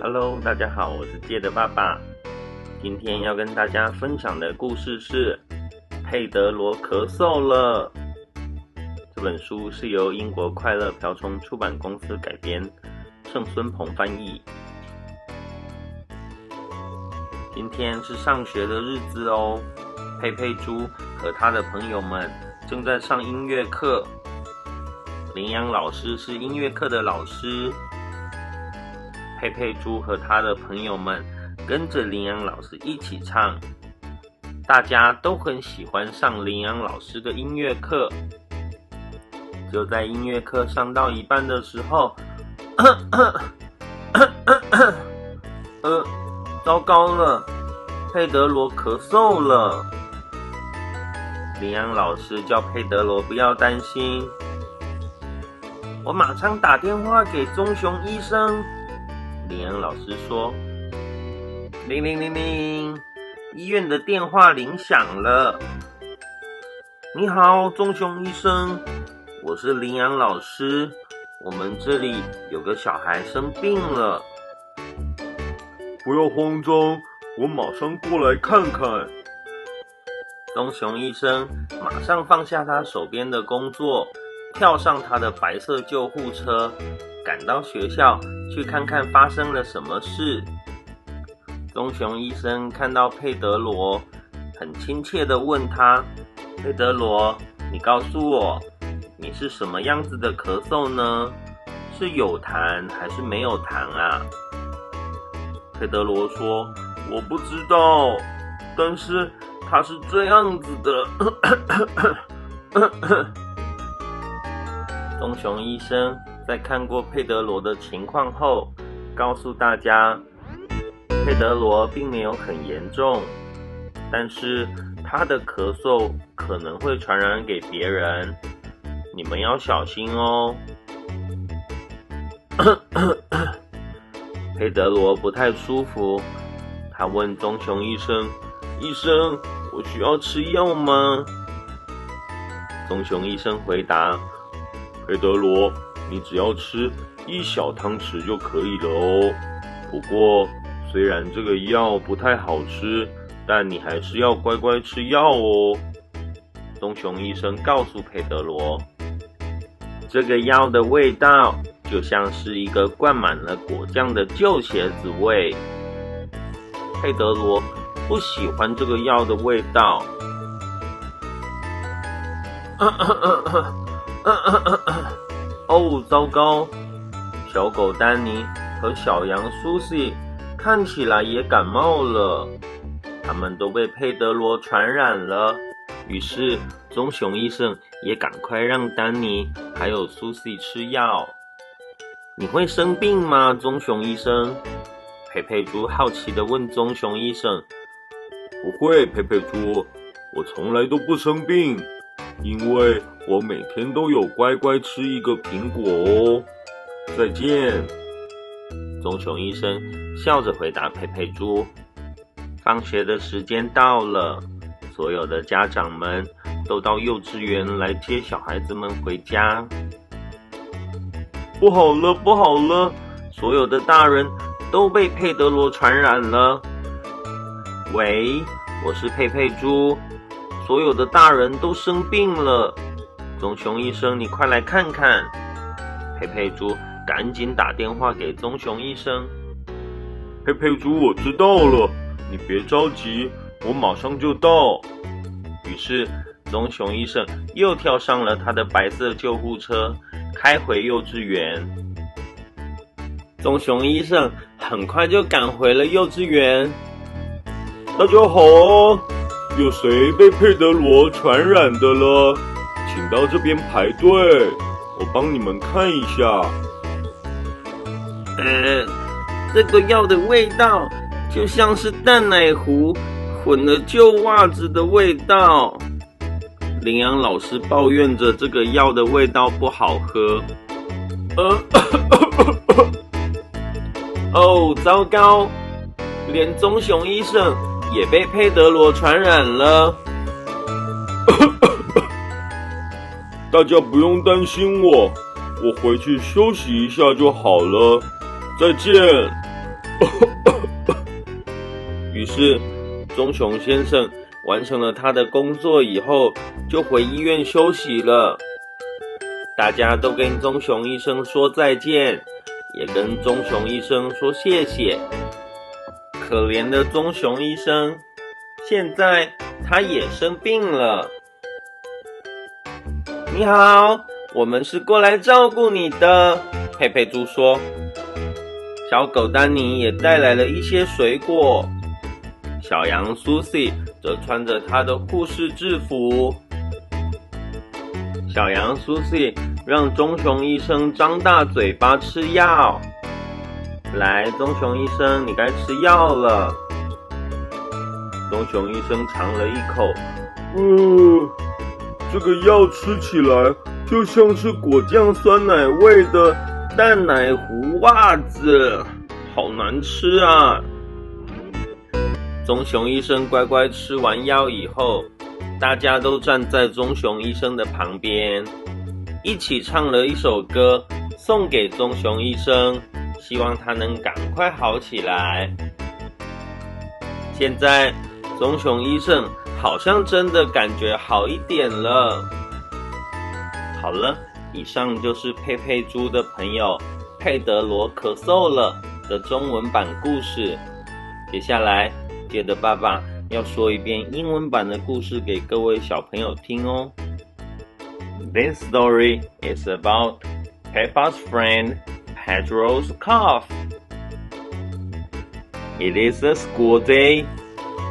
Hello， 大家好，我是介的爸爸。今天要跟大家分享的故事是佩德罗咳嗽了。这本书是由英国快乐瓢虫出版公司改编，盛孙鹏翻译。今天是上学的日子哦，佩佩猪和他的朋友们正在上音乐课。羚羊老师是音乐课的老师，佩佩猪和他的朋友们跟着羚羊老师一起唱，大家都很喜欢上羚羊老师的音乐课。就在音乐课上到一半的时候，糟糕了，佩德罗咳嗽了。羚羊老师叫佩德罗不要担心，我马上打电话给棕熊医生。羚羊老师说：铃铃铃铃，医院的电话铃响了。你好，棕熊医生，我是羚羊老师，我们这里有个小孩生病了。不要慌张，我马上过来看看。棕熊医生马上放下他手边的工作，跳上他的白色救护车，赶到学校去看看发生了什么事。棕熊医生看到佩德罗，很亲切地问他：佩德罗，你告诉我，你是什么样子的咳嗽呢？是有痰还是没有痰啊？佩德罗说：我不知道，但是它是这样子的。棕熊医生在看过佩德罗的情况后，告诉大家，佩德罗并没有很严重，但是他的咳嗽可能会传染给别人，你们要小心哦。佩德罗不太舒服，他问棕熊医生：医生，我需要吃药吗？棕熊医生回答：佩德罗，你只要吃1小汤匙就可以了哦。不过，虽然这个药不太好吃，但你还是要乖乖吃药哦。棕熊医生告诉佩德罗，这个药的味道就像是一个灌满了果酱的旧鞋子味。佩德罗不喜欢这个药的味道。哦，糟糕！小狗丹尼和小羊苏西看起来也感冒了，他们都被佩德罗传染了。于是棕熊医生也赶快让丹尼还有苏西吃药。你会生病吗，棕熊医生？佩佩猪好奇地问棕熊医生。不会，佩佩猪，我从来都不生病，因为我每天都有乖乖吃一个苹果哦。再见。棕熊医生笑着回答佩佩猪。放学的时间到了，所有的家长们都到幼稚园来接小孩子们回家。不好了，不好了，所有的大人都被佩德罗传染了。喂，我是佩佩猪，所有的大人都生病了。棕熊医生，你快来看看。佩佩猪赶紧打电话给棕熊医生。佩佩猪，我知道了，你别着急，我马上就到。于是棕熊医生又跳上了他的白色救护车，开回幼稚园。棕熊医生很快就赶回了幼稚园。大家好啊，有谁被佩德罗传染的了？请到这边排队，我帮你们看一下。这个药的味道就像是淡奶糊混了旧袜子的味道。羚羊老师抱怨着这个药的味道不好喝。哦，糟糕，连棕熊医生也被佩德罗传染了。大家不用担心我回去休息一下就好了。再见。于是，棕熊先生完成了他的工作以后，就回医院休息了。大家都跟棕熊医生说再见，也跟棕熊医生说谢谢。可怜的棕熊医生，现在他也生病了。你好，我们是过来照顾你的，佩佩猪说。小狗丹尼也带来了一些水果。小羊苏西则穿着她的护士制服。小羊苏西让棕熊医生张大嘴巴吃药。来，棕熊医生，你该吃药了。棕熊医生尝了一口，这个药吃起来就像是果酱酸奶味的蛋奶糊袜子，好难吃啊！棕熊医生乖乖吃完药以后，大家都站在棕熊医生的旁边，一起唱了一首歌，送给棕熊医生，希望他能赶快好起来。现在，棕熊医生好像真的感觉好一点了。好了，以上就是佩佩猪的朋友佩德罗咳嗽了的中文版故事。接下来，杰德爸爸要说一遍英文版的故事给各位小朋友听哦。This story is about Peppa's friend Pedro's cough. It is a school day.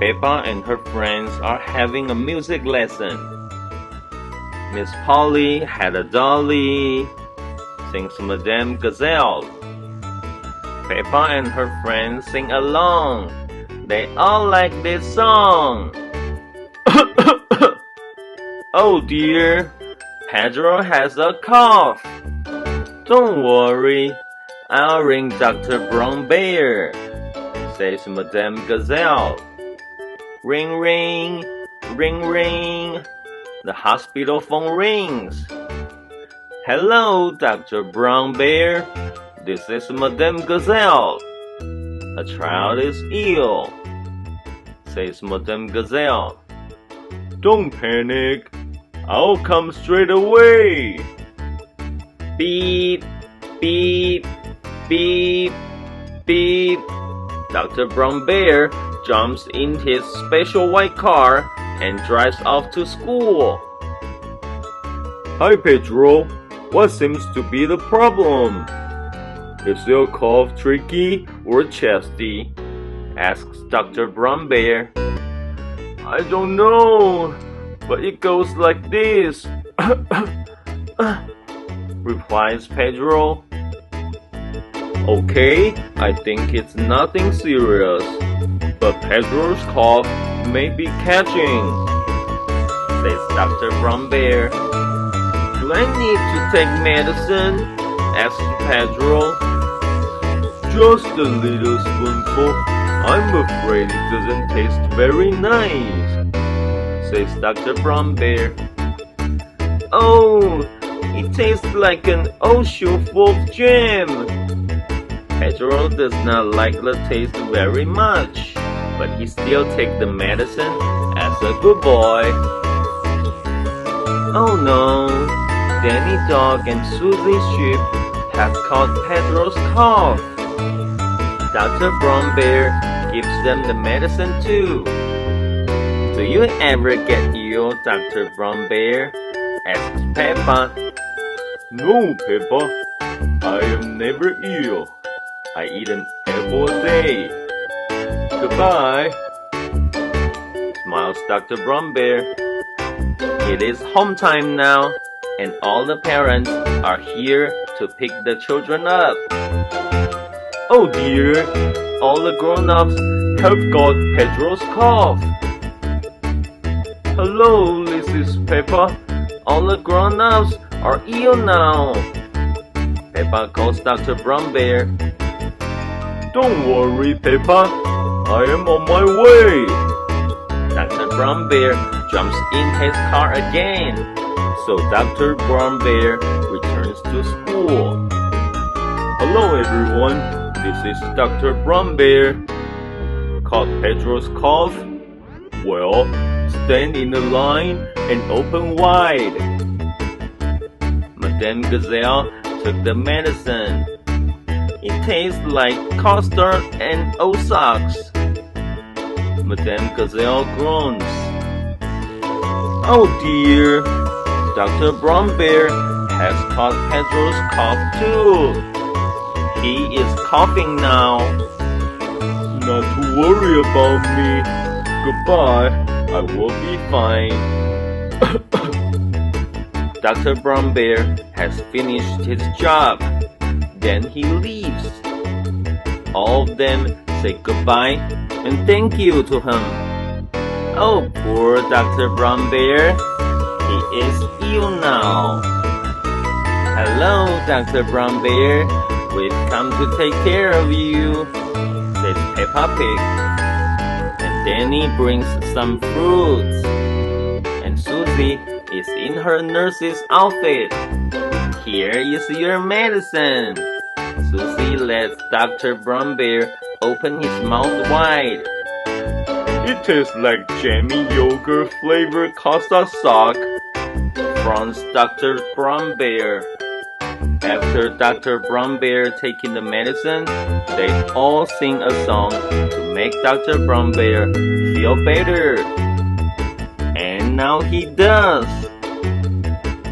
Peppa and her friends are having a music lesson. Miss Polly had a dolly, sings Madame Gazelle. Peppa and her friends sing along. They all like this song. Oh dear, Pedro has a cough. Don't worry, I'll ring Dr. Brown Bear, says Madame Gazelle. Ring, ring, ring, ring. The hospital phone rings. Hello, Dr. Brown Bear. This is Madame Gazelle. A child is ill, says Madame Gazelle. Don't panic. I'll come straight away. Beep, beep, beep, beep. Dr. Brown Bear jumps in his special white car and drives off to school. Hi, Pedro. What seems to be the problem? Is your cough tricky or chesty? Asks Dr. Brown Bear. I don't know, but it goes like this. Replies Pedro. Okay, I think it's nothing serious, but Pedro's cough may be catching, says Dr. Brown Bear. Do I need to take medicine? Asks Pedro. Just a little spoonful. I'm afraid it doesn't taste very nice, says Dr. Brown Bear. Oh, it tastes like an ocean full of jam. Pedro does not like the taste very much, but he still takes the medicine as a good boy. Oh no, Danny Dog and Susie Sheep have caught Pedro's cough. Dr. Brown Bear gives them the medicine too. Do you ever get ill, Dr. Brown Bear? Asks Peppa. No, Peppa. I am never ill. I eat an apple a day. Goodbye. Smiles Dr. Brown Bear. It is home time now, and all the parents are here to pick the children up. Oh dear, all the grown-ups have got Pedro's cough. Hello, this is Peppa. All the grown-ups are ill now. Peppa calls Dr. Brown Bear. Don't worry, Peppa. I am on my way. Dr. Brown Bear jumps in his car again. So Dr. Brown Bear returns to school. Hello, everyone. This is Dr. Brown Bear. Caught Pedro's cough? Well, stand in the line and open wide. Madame Gazelle took the medicine. It tastes like custard and old socks. Madame Gazelle groans. Oh dear, Dr. Brown Bear has caught Pedro's cough too. He is coughing now. Not to worry about me. Goodbye, I will be fine. Dr. Brown Bear has finished his job. Then he leaves. All of them say goodbye and thank you to him. Oh, poor Dr. Brown Bear. He is ill now. Hello, Dr. Brown Bear. We've come to take care of you, says Peppa Pig. And Danny brings some fruits. And Susie is in her nurse's outfit. Here is your medicine. Susie lets Dr. Brown Bear open his mouth wide. It tastes like jammy yogurt flavored custard sock, frowns Dr. Brown Bear. After Dr. Brown Bear taking the medicine, they all sing a song to make Dr. Brown Bear feel better. And now he does.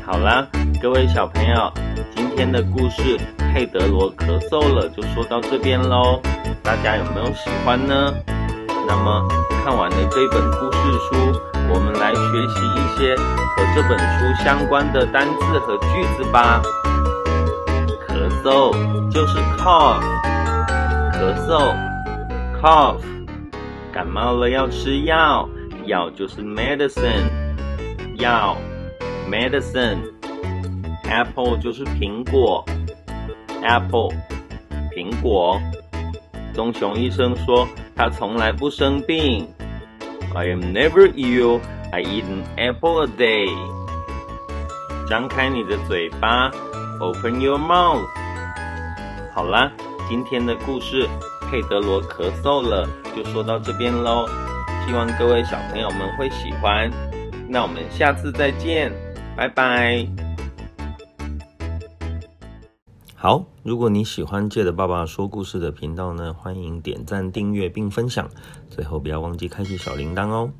好啦，各位小朋友，今天的故事佩德罗咳嗽了就说到这边咯，大家有没有喜欢呢？那么看完了这本故事书，我们来学习一些和这本书相关的单字和句子吧。咳嗽就是 cough， 咳嗽 cough， 感冒了要吃药，药就是 medicine， 药 medicine， apple 就是苹果 apple， 苹果。棕熊医生说他从来不生病。I am never ill, I eat an apple a day. 张开你的嘴巴 Open your mouth. 好啦，今天的故事佩德罗咳嗽了就说到这边咯，希望各位小朋友们会喜欢。那我们下次再见，拜拜。好，如果你喜欢借的爸爸说故事的频道呢，欢迎点赞、订阅并分享，最后不要忘记开启小铃铛哦。